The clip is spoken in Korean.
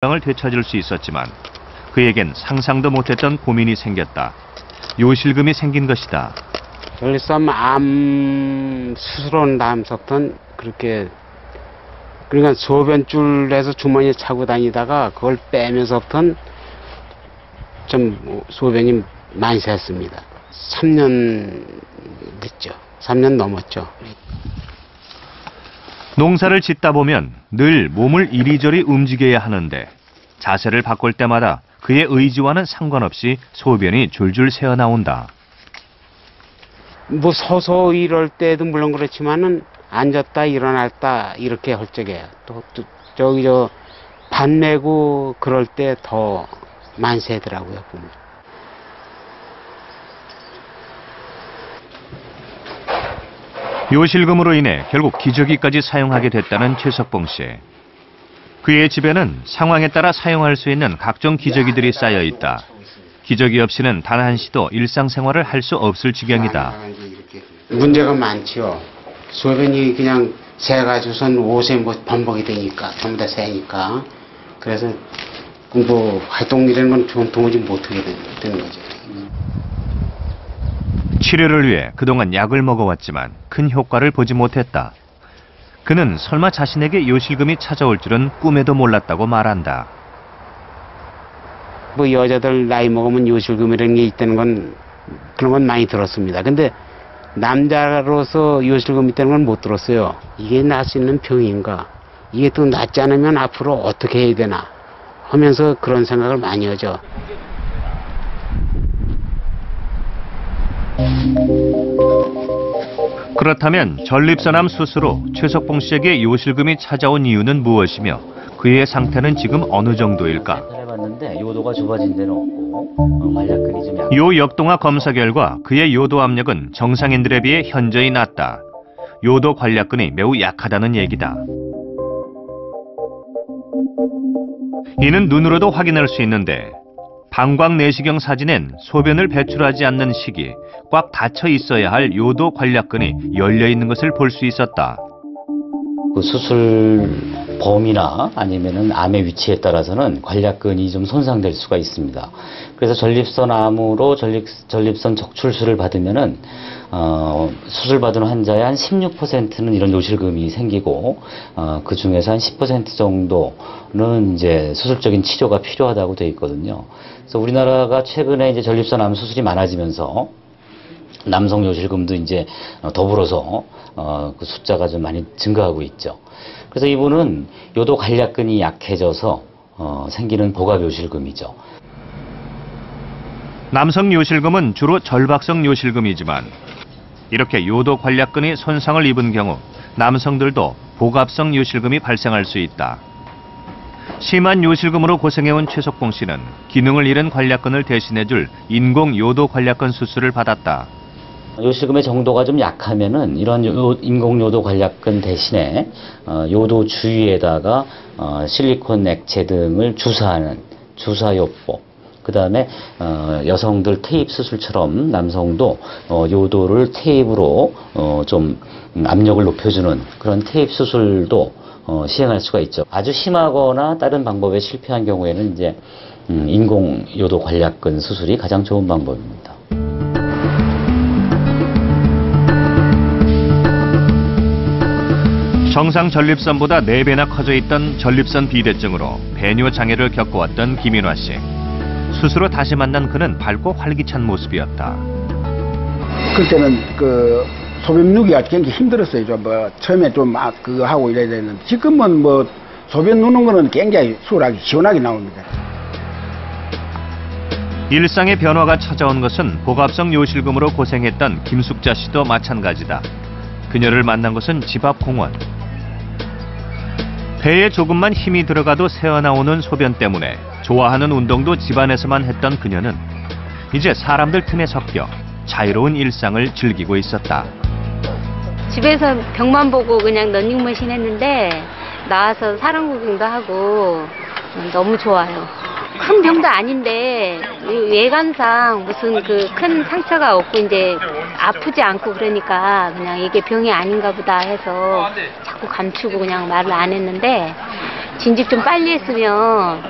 건강을 되찾을 수 있었지만 그에겐 상상도 못했던 고민이 생겼다. 요실금이 생긴 것이다. 전립선 암 수술한 다음부터는 그러니까 소변줄에서 주머니에 차고 다니다가 그걸 빼면서부터는 좀 소변이 많이 샜습니다. 3년 됐죠. 3년 넘었죠. 농사를 짓다 보면 늘 몸을 이리저리 움직여야 하는데 자세를 바꿀 때마다 그의 의지와는 상관없이 소변이 줄줄 새어나온다. 뭐 서서 이럴 때도 물론 그렇지만은 앉았다 일어났다 이렇게 할 적이에요. 또 저기 밥 내고 그럴 때 더 많이 새더라고요. 보면. 요실금으로 인해 결국 기저귀까지 사용하게 됐다는 최석봉 씨. 그의 집에는 상황에 따라 사용할 수 있는 각종 기저귀들이 쌓여 있다. 기저귀 없이는 단 한시도 일상생활을 할 수 없을 지경이다. 문제가 많죠. 소변이 그냥 새가지고선 옷에 뭐 범벅이 되니까 전부 다 새니까. 그래서 뭐 활동이라는 건 도무지 못하게 되는 거죠. 치료를 위해 그동안 약을 먹어왔지만 큰 효과를 보지 못했다. 그는 설마 자신에게 요실금이 찾아올 줄은 꿈에도 몰랐다고 말한다. 뭐 여자들 나이 먹으면 요실금이라는 게 있다는 건 그런 건 많이 들었습니다. 근데 남자로서 요실금 있다는 건 못 들었어요. 이게 날 수 있는 병인가? 이게 또 낫지 않으면 앞으로 어떻게 해야 되나? 하면서 그런 생각을 많이 하죠. 그렇다면 전립선암 수술 후 최석봉 씨에게 요실금이 찾아온 이유는 무엇이며 그의 상태는 지금 어느 정도일까? 해봤는데 요도가 좁아진 데는 없고 관략근이 좀 약. 요 역동화 검사 결과 그의 요도 압력은 정상인들에 비해 현저히 낮다. 요도 관략근이 매우 약하다는 얘기다. 이는 눈으로도 확인할 수 있는데 방광 내시경 사진엔 소변을 배출하지 않는 시기 꽉 닫혀 있어야 할 요도 관략근이 열려 있는 것을 볼 수 있었다. 그 수술 범위나 아니면은 암의 위치에 따라서는 관략근이 좀 손상될 수가 있습니다. 그래서 전립선암으로 전립선 적출술을 받으면은 수술 받은 환자의 한 16%는 이런 요실금이 생기고 그 중에서 한 10% 정도는 이제 수술적인 치료가 필요하다고 되어 있거든요. 그래서 우리나라가 최근에 이제 전립선암 수술이 많아지면서 남성 요실금도 이제 더불어서 그 숫자가 좀 많이 증가하고 있죠. 그래서 이분은 요도 관략근이 약해져서 생기는 복압 요실금이죠. 남성 요실금은 주로 절박성 요실금이지만 이렇게 요도 관략근이 손상을 입은 경우 남성들도 복압성 요실금이 발생할 수 있다. 심한 요실금으로 고생해온 최석봉 씨는 기능을 잃은 관략근을 대신해줄 인공 요도 관략근 수술을 받았다. 요실금의 정도가 좀 약하면은 이런 인공 요도 관략근 대신에 요도 주위에다가 실리콘 액체 등을 주사하는 주사요법, 그 다음에 여성들 테이프 수술처럼 남성도 요도를 테이프로 좀 압력을 높여주는 그런 테이프 수술도 시행할 수가 있죠. 아주 심하거나 다른 방법에 실패한 경우에는 이제 인공 요도 관략근 수술이 가장 좋은 방법입니다. 정상 전립선보다 4배나 커져 있던 전립선 비대증으로 배뇨 장애를 겪어왔던 김인화 씨. 수술 후 다시 만난 그는 밝고 활기찬 모습이었다. 그때는 그 소변 누기가 굉장히 힘들었어요. 처음에 좀 그거 하고 이래야 되는데 지금은 뭐 소변 누는 거는 굉장히 수월하게 시원하게 나옵니다. 일상의 변화가 찾아온 것은 복압성 요실금으로 고생했던 김숙자 씨도 마찬가지다. 그녀를 만난 것은 집 앞 공원. 배에 조금만 힘이 들어가도 새어나오는 소변 때문에 좋아하는 운동도 집안에서만 했던 그녀는 이제 사람들 틈에 섞여 자유로운 일상을 즐기고 있었다. 집에서 벽만 보고 그냥 러닝머신 했는데 나와서 사람 구경도 하고 너무 좋아요. 큰 병도 아닌데 외관상 무슨 그 큰 상처가 없고 이제 아프지 않고 그러니까 그냥 이게 병이 아닌가 보다 해서 자꾸 감추고 그냥 말을 안 했는데 진즉 좀 빨리 했으면